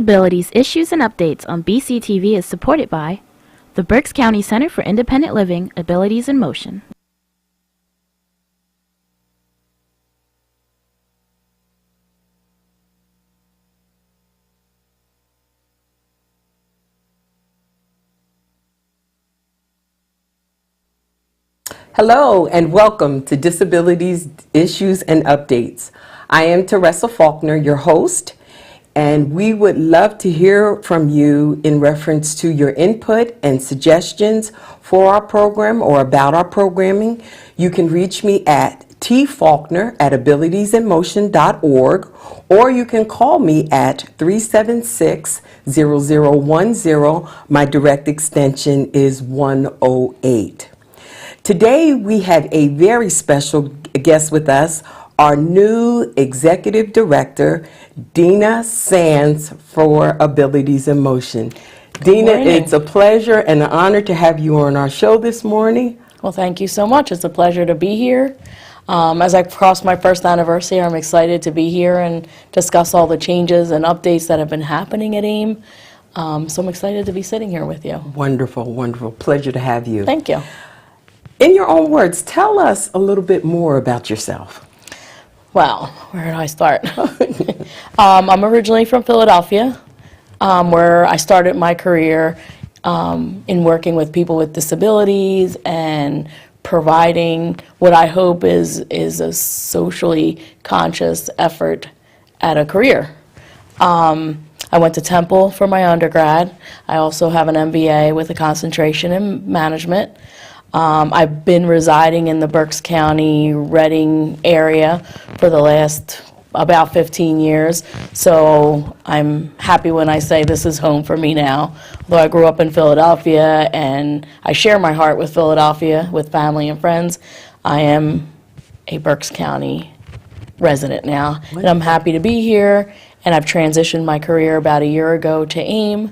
Disabilities Issues and Updates on BCTV is supported by the Berks County Center for Independent Living, Abilities in Motion. Hello and welcome to Disabilities Issues and Updates. I am Teresa Faulkner, your host, and we would love to hear from you in reference to your input and suggestions for our program or about our programming. You can reach me at tfaulkner@abilitiesinmotion.org, or you can call me at 376-0010. My direct extension is 108. Today we have a very special guest with us, our new Executive Director, Dina Sands for Abilities in Motion. Dina, it's a pleasure and an honor to have you on our show this morning. Well, thank you so much. It's a pleasure to be here. As I cross my first anniversary, I'm excited to be here and discuss all the changes and updates that have been happening at AIM. So I'm excited to be sitting here with you. Wonderful, wonderful. Pleasure to have you. Thank you. In your own words, tell us a little bit more about yourself. Well, where do I start? I'm originally from Philadelphia, where I started my career in working with people with disabilities and providing what I hope is a socially conscious effort at a career. I went to Temple for my undergrad. I also have an MBA with a concentration in management. I've been residing in the Berks County, Reading area for the last about 15 years, so I'm happy when I say this is home for me now. Although I grew up in Philadelphia and I share my heart with Philadelphia, with family and friends, I am a Berks County resident now, and I'm happy to be here, and I've transitioned my career about a year ago to AIM,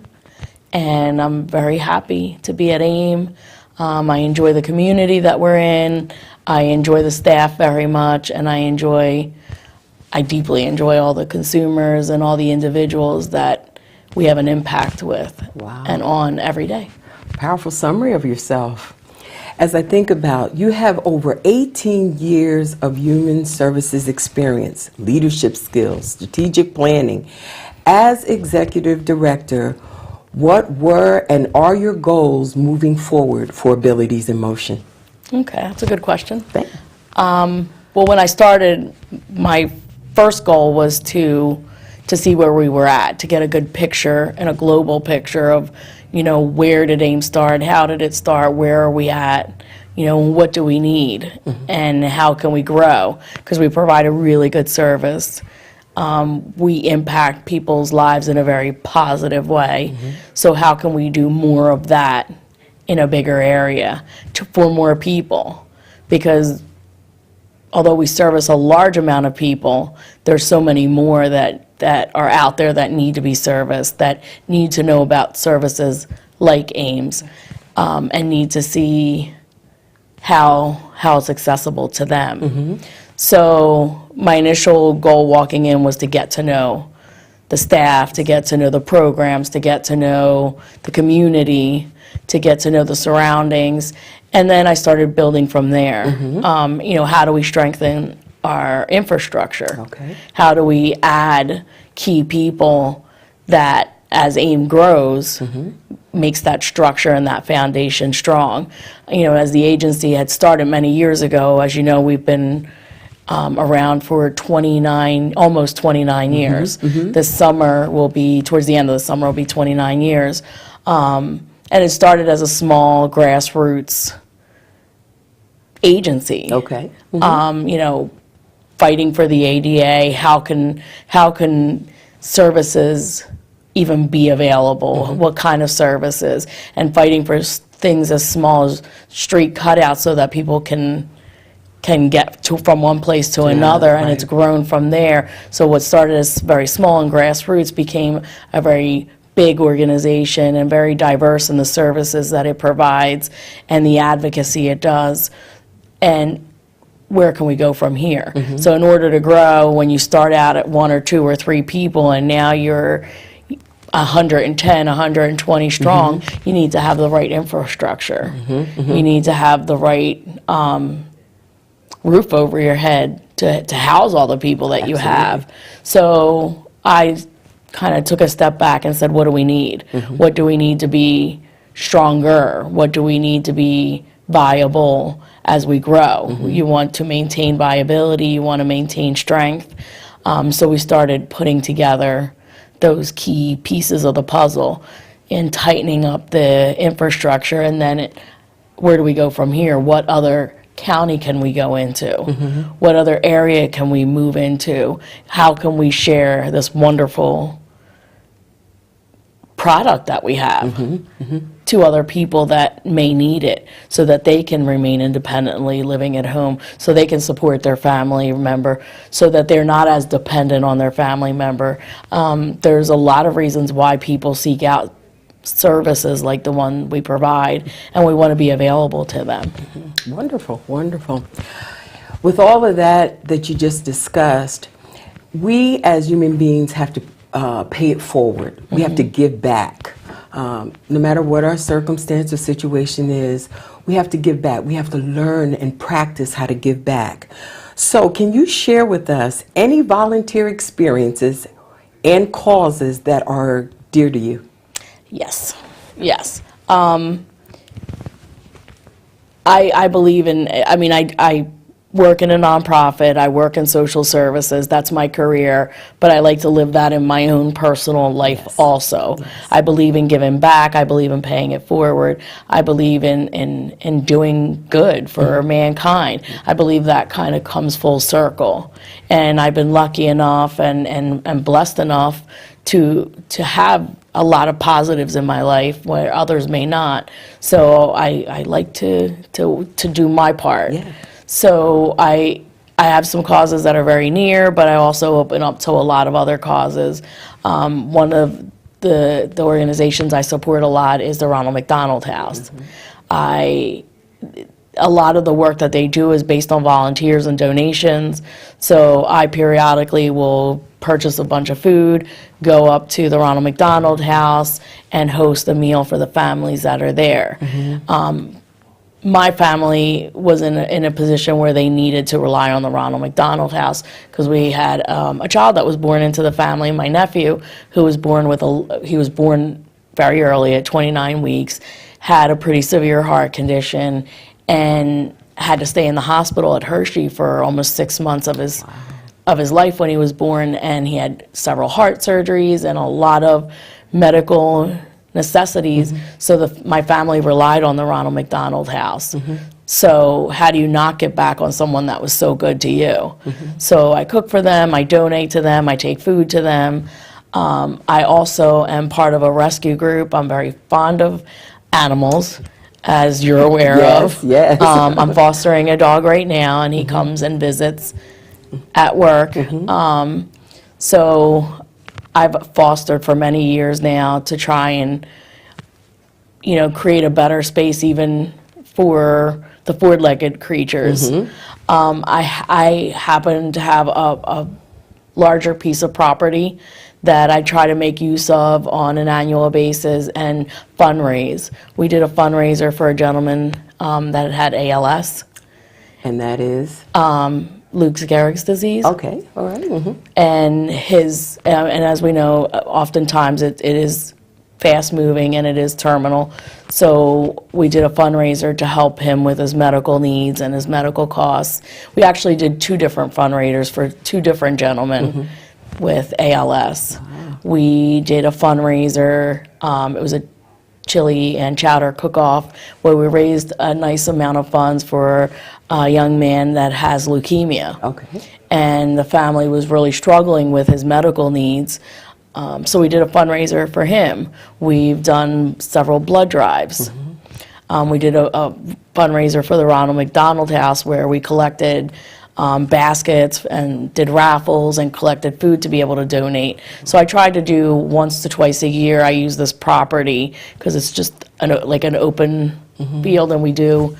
and I'm very happy to be at AIM. I enjoy the community that we're in. I enjoy the staff very much, and I deeply enjoy all the consumers and all the individuals that we have an impact with and on every day. Powerful summary of yourself. As I think about, you have over 18 years of human services experience, leadership skills, strategic planning. As Executive Director, what were and are your goals moving forward for Abilities in Motion? Okay, that's a good question. Well, when I started, my first goal was to see where we were at, to get a good picture and a global picture of, where did AIM start, how did it start, where are we at, what do we need, and how can we grow, because we provide a really good service. We impact people's lives in a very positive way. So how can we do more of that in a bigger area for more people? Because although we service a large amount of people, there's so many more that are out there that need to be serviced, that need to know about services like AIM's, and need to see how it's accessible to them. So my initial goal walking in was to get to know the staff, to get to know the programs, to get to know the community, to get to know the surroundings, and then I started building from there. How do we strengthen our infrastructure? Okay. How do we add key people that, as AIM grows, makes that structure and that foundation strong? As the agency had started many years ago, as you know, we've been around for almost 29 years. This summer will be, towards the end of the summer, will be 29 years. And it started as a small grassroots agency. Okay. Fighting for the ADA, how can services even be available, what kind of services, and fighting for things as small as street cutouts so that people can get from one place to another, and it's grown from there. So what started as very small and grassroots became a very big organization and very diverse in the services that it provides and the advocacy it does. And where can we go from here? So in order to grow, when you start out at 1 or 2 or 3 people and now you're 110, 120 strong, you need to have the right infrastructure. You need to have the right roof over your head to house all the people that you have. So I kind of took a step back and said, what do we need? What do we need to be stronger? What do we need to be viable as we grow? You want to maintain viability, you want to maintain strength. So we started putting together those key pieces of the puzzle and tightening up the infrastructure, and then where do we go from here? What other county can we go into? What other area can we move into? How can we share this wonderful product that we have to other people that may need it, so that they can remain independently living at home, so they can support their family member, so that they're not as dependent on their family member. There's a lot of reasons why people seek out services like the one we provide, and we want to be available to them. Wonderful, wonderful. With all of that you just discussed, we as human beings have to pay it forward. We have to give back. No matter what our circumstance or situation is, we have to give back. We have to learn and practice how to give back. So can you share with us any volunteer experiences and causes that are dear to you? Yes, yes. I believe in, I work in a nonprofit, I work in social services, that's my career, but I like to live that in my own personal life also. I believe in giving back, I believe in paying it forward, I believe in doing good for mankind. I believe that kind of comes full circle. And I've been lucky enough and blessed enough to have a lot of positives in my life where others may not. So I like to do my part. Yeah. So I have some causes that are very near, but I also open up to a lot of other causes. One of the organizations I support a lot is the Ronald McDonald House. A lot of the work that they do is based on volunteers and donations, so I periodically will purchase a bunch of food, go up to the Ronald McDonald House, and host a meal for the families that are there. My family was in a position where they needed to rely on the Ronald McDonald House because we had a child that was born into the family, my nephew, who was born he was born very early at 29 weeks, had a pretty severe heart condition, and had to stay in the hospital at Hershey for almost 6 months of his life when he was born, and he had several heart surgeries and a lot of medical necessities, so my family relied on the Ronald McDonald House. So how do you not get back on someone that was so good to you? So I cook for them, I donate to them, I take food to them. I also am part of a rescue group. I'm very fond of animals, as you're aware of. Yes. I'm fostering a dog right now, and he comes and visits at work. So I've fostered for many years now to try and, create a better space even for the four-legged creatures. I happen to have a larger piece of property that I try to make use of on an annual basis and fundraise. We did a fundraiser for a gentleman that had ALS. And that is? Lou Gehrig's disease. Okay, all right. And and as we know, oftentimes it is fast-moving and it is terminal. So we did a fundraiser to help him with his medical needs and his medical costs. We actually did 2 different fundraisers for 2 different gentlemen with ALS. Wow. We did a fundraiser, it was a chili and chowder cook-off, where we raised a nice amount of funds for a young man that has leukemia. Okay. And the family was really struggling with his medical needs. So we did a fundraiser for him. We've done several blood drives. We did a fundraiser for the Ronald McDonald House, where we collected baskets and did raffles and collected food to be able to donate. So I tried to do once to twice a year. I use this property because it's just like an open field, and we do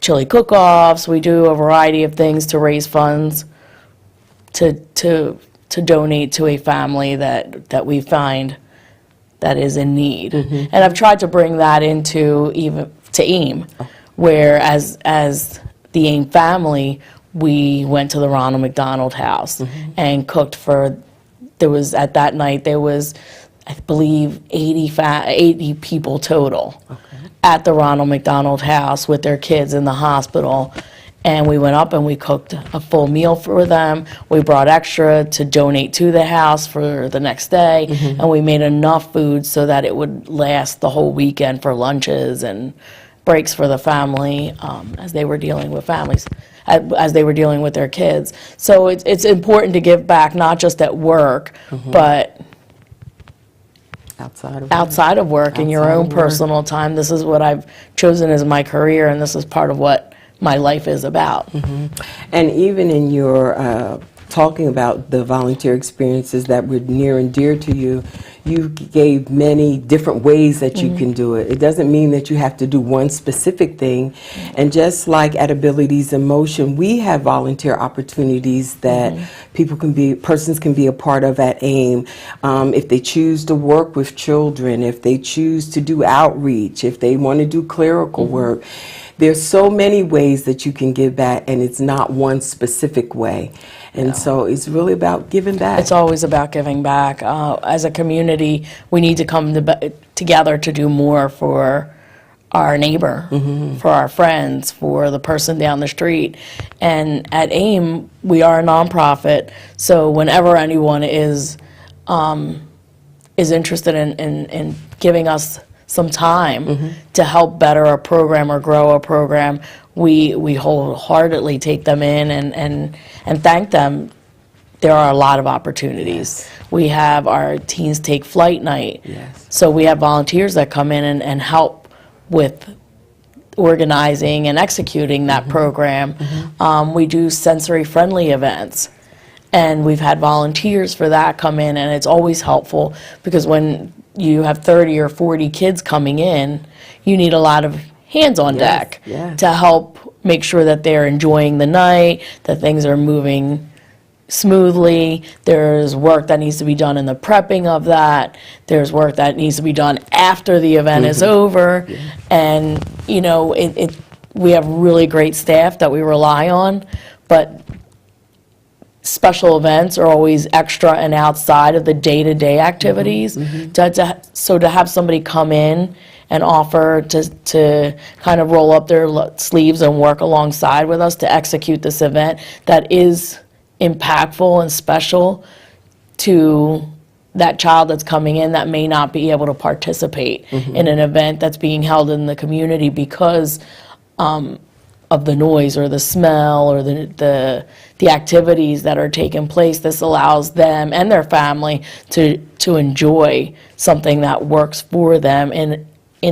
chili cook-offs. We do a variety of things to raise funds to donate to a family that we find that is in need. And I've tried to bring that into even to AIM, where as the AIM family, we went to the Ronald McDonald House and cooked for, at that night, there was, I believe, 80 people total at the Ronald McDonald House with their kids in the hospital. And we went up and we cooked a full meal for them. We brought extra to donate to the house for the next day. And we made enough food so that it would last the whole weekend for lunches and breaks for the family as they were dealing with families, as they were dealing with their kids. So it's important to give back, not just at work, but outside of work in your own personal time. This is what I've chosen as my career, and this is part of what my life is about. And even in your talking about the volunteer experiences that were near and dear to you, you gave many different ways that you can do it. It doesn't mean that you have to do one specific thing. And just like at Abilities in Motion, we have volunteer opportunities that persons can be a part of at AIM. If they choose to work with children, if they choose to do outreach, if they want to do clerical work. There's so many ways that you can give back, and it's not one specific way. And so it's really about giving back. It's always about giving back. As a community, we need to come together to do more for our neighbor, for our friends, for the person down the street. And at AIM, we are a nonprofit, so whenever anyone is interested in giving us some time to help better a program or grow a program, we wholeheartedly take them in and thank them. There are a lot of opportunities. We have our Teens Take Flight night. So we have volunteers that come in and help with organizing and executing that program. We do sensory-friendly events. And we've had volunteers for that come in, and it's always helpful because when you have 30 or 40 kids coming in, you need a lot of hands on deck to help make sure that they're enjoying the night, that things are moving smoothly. There's work that needs to be done in the prepping of that. There's work that needs to be done after the event is over. And, you know, we have really great staff that we rely on, but special events are always extra and outside of the day-to-day activities. So to have somebody come in and offer to kind of roll up their sleeves and work alongside with us to execute this event that is impactful and special to that child that's coming in that may not be able to participate in an event that's being held in the community because of the noise or the smell or the activities that are taking place. This allows them and their family to enjoy something that works for them in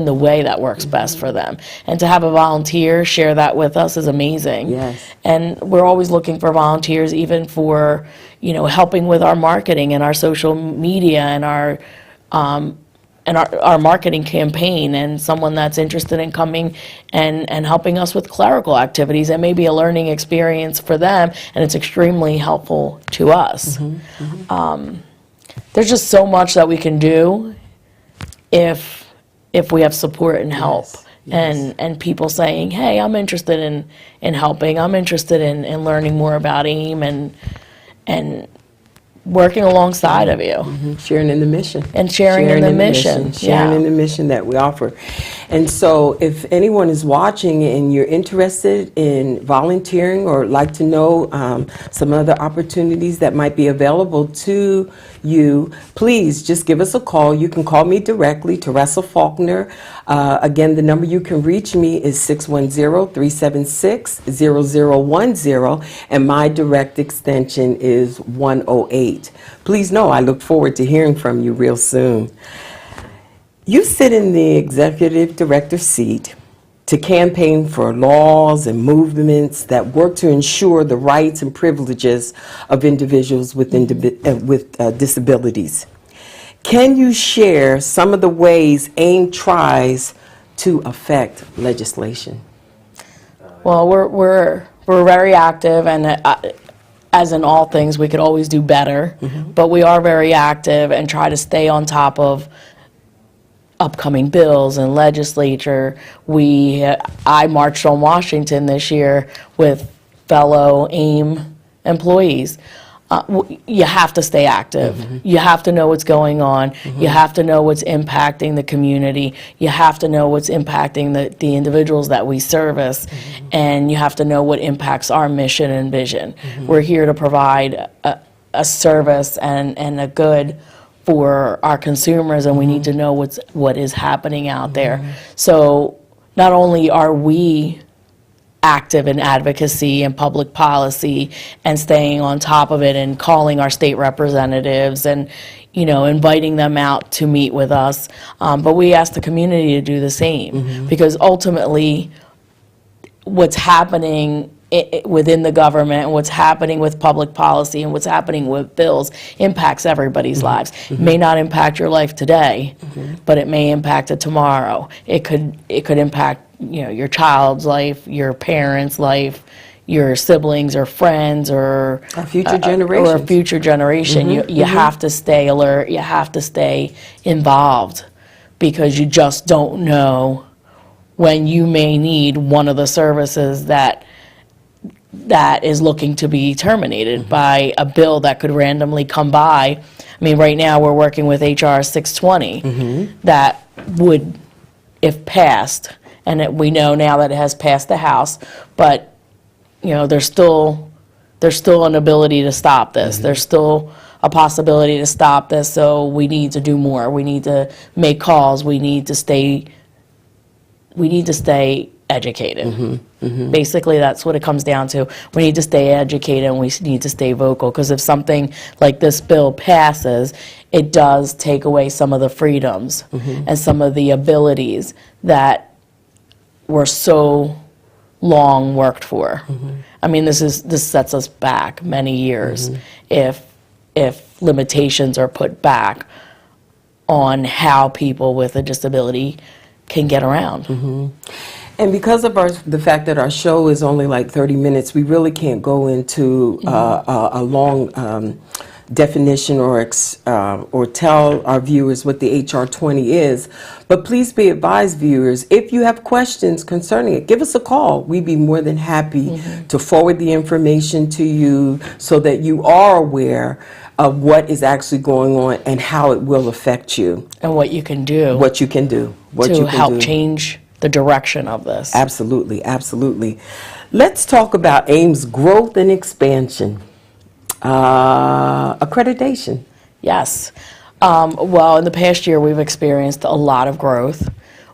the way that works best for them. And to have a volunteer share that with us is amazing. And we're always looking for volunteers, even for, you know, helping with our marketing and our social media and our marketing campaign, and someone that's interested in coming and helping us with clerical activities. It may be a learning experience for them, and it's extremely helpful to us. There's just so much that we can do if we have support and help. And people saying, hey, I'm interested in helping, I'm interested in learning more about AIM and working alongside of you. Sharing in the mission. And sharing in the mission. Sharing in the mission that we offer. And so if anyone is watching and you're interested in volunteering or like to know some other opportunities that might be available to you, please just give us a call. You can call me directly, Teresa Faulkner. Again, the number you can reach me is 610-376-0010, and my direct extension is 108. Please know I look forward to hearing from you real soon. You sit in the executive director seat to campaign for laws and movements that work to ensure the rights and privileges of individuals with disabilities. Can you share some of the ways AIM tries to affect legislation? Well, we're very active, and as in all things, we could always do better, but we are very active and try to stay on top of upcoming bills and legislature. I marched on Washington this year with fellow AIM employees. You have to stay active. You have to know what's going on. You have to know what's impacting the community. You have to know what's impacting the individuals that we service. And you have to know what impacts our mission and vision. We're here to provide a service and a good for our consumers, and we need to know what is happening out there. So not only are we active in advocacy and public policy and staying on top of it and calling our state representatives and, inviting them out to meet with us, but we ask the community to do the same, because ultimately what's happening within the government and what's happening with public policy and what's happening with bills impacts everybody's lives. It may not impact your life today, but it may impact it tomorrow. It could impact your child's life, your parents' life, your siblings or friends, or a future generation. Or a future generation. You have to stay alert. You have to stay involved, because you just don't know when you may need one of the services that is looking to be terminated by a bill that could randomly come by. I mean, right now we're working with HR 620 that would, if passed, and we know now that it has passed the House, but there's still an ability to stop this. There's still a possibility to stop this, so we need to do more. We need to make calls. We need to stay educated. Basically, that's what it comes down to. We need to stay educated, and we need to stay vocal, because if something like this bill passes, it does take away some of the freedoms and some of the abilities that were so long worked for. I mean, this sets us back many years if limitations are put back on how people with a disability can get around. And because of the fact that our show is only like 30 minutes, we really can't go into a long definition or tell our viewers what the HR 20 is. But please be advised, viewers, if you have questions concerning it, give us a call. We'd be more than happy to forward the information to you so that you are aware of what is actually going on and how it will affect you. And what you can do. What you can do. To help change the direction of this. Absolutely, absolutely. Let's talk about AIM's growth and expansion. Accreditation. Yes. Well, in the past year, we've experienced a lot of growth.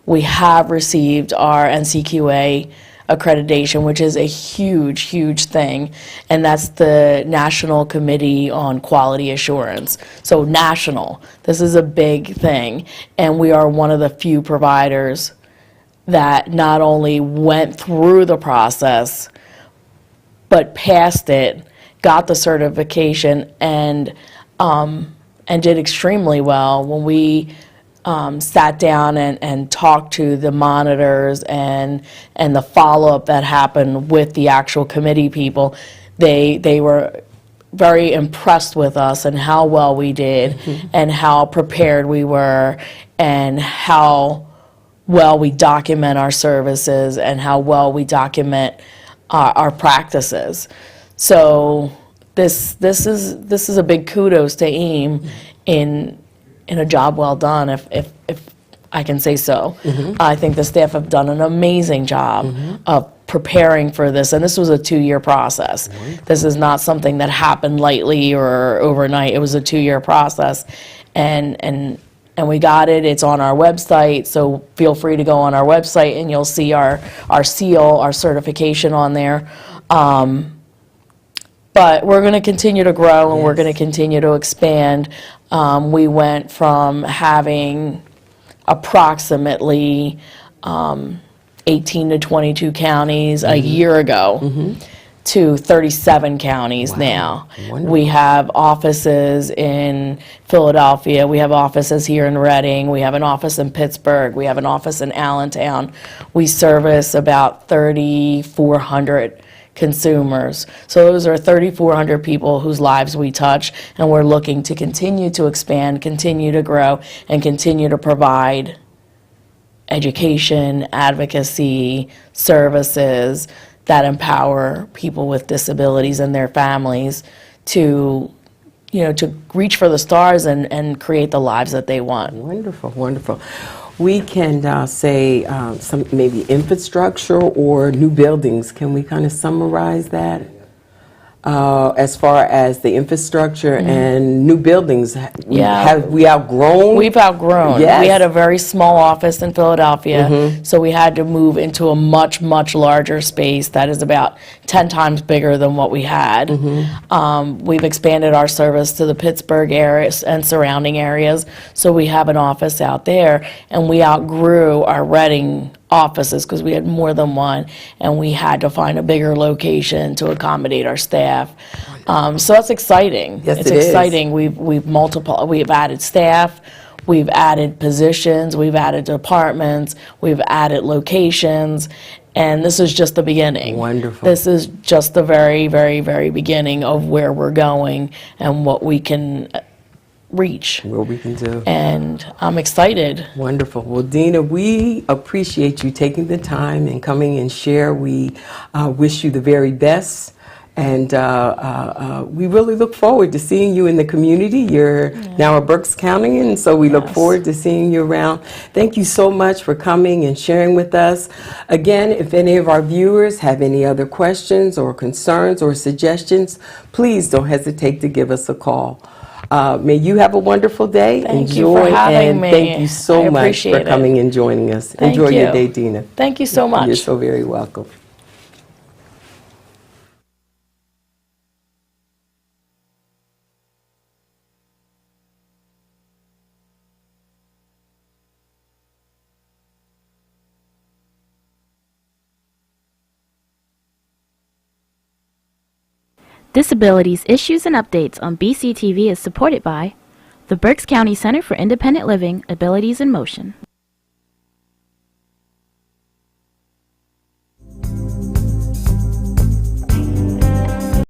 We have received our NCQA accreditation, which is a huge, huge thing, and that's the National Committee on Quality Assurance. So national, this is a big thing, and we are one of the few providers that not only went through the process, but passed it, got the certification, and did extremely well. When we sat down and talked to the monitors and the follow-up that happened with the actual committee people, they were very impressed with us and how well we did and how prepared we were and how well we document our services and how well we document our practices. So this is a big kudos to AIM in a job well done, if I can say so. I think the staff have done an amazing job of preparing for this, and this was a 2-year process. This is not something that happened lightly or overnight. It was a 2-year process, and we got it. It's on our website, so feel free to go on our website and you'll see our seal, our certification on there. But we're going to continue to grow, and we're going to continue to expand. We went from having approximately 18 to 22 counties a year ago to 37 counties now. Wonderful. We have offices in Philadelphia. We have offices here in Reading. We have an office in Pittsburgh. We have an office in Allentown. We service about 3,400 consumers. So those are 3,400 people whose lives we touch, and we're looking to continue to expand, continue to grow, and continue to provide education, advocacy, services that empower people with disabilities and their families to, to reach for the stars and create the lives that they want. Wonderful, wonderful. We can say some maybe infrastructure or new buildings. Can we kind of summarize that? As far as the infrastructure and new buildings, have we outgrown? We've outgrown. Yes. We had a very small office in Philadelphia, so we had to move into a much, much larger space that is about 10 times bigger than what we had. We've expanded our service to the Pittsburgh area and surrounding areas, so we have an office out there, and we outgrew our Reading offices because we had more than one, and we had to find a bigger location to accommodate our staff. So that's exciting. Yes, it's it is. exciting. We've added staff, we've added positions, we've added departments, we've added locations, and this is just the beginning. Wonderful. This is just the very, very, very beginning of where we're going and what we can reach. What we can do. And I'm excited. Wonderful. Well, Dina, we appreciate you taking the time and coming and share. We wish you the very best. And we really look forward to seeing you in the community. You're now a Berks County, and so we look forward to seeing you around. Thank you so much for coming and sharing with us. Again, if any of our viewers have any other questions or concerns or suggestions, please don't hesitate to give us a call. May you have a wonderful day. Thank you for having and me. thank you so I much for appreciate it. coming and joining us. Thank Enjoy your you. day, Dina. Thank you so much. You're so very welcome. Disabilities Issues and Updates on BCTV is supported by the Berks County Center for Independent Living, Abilities in Motion.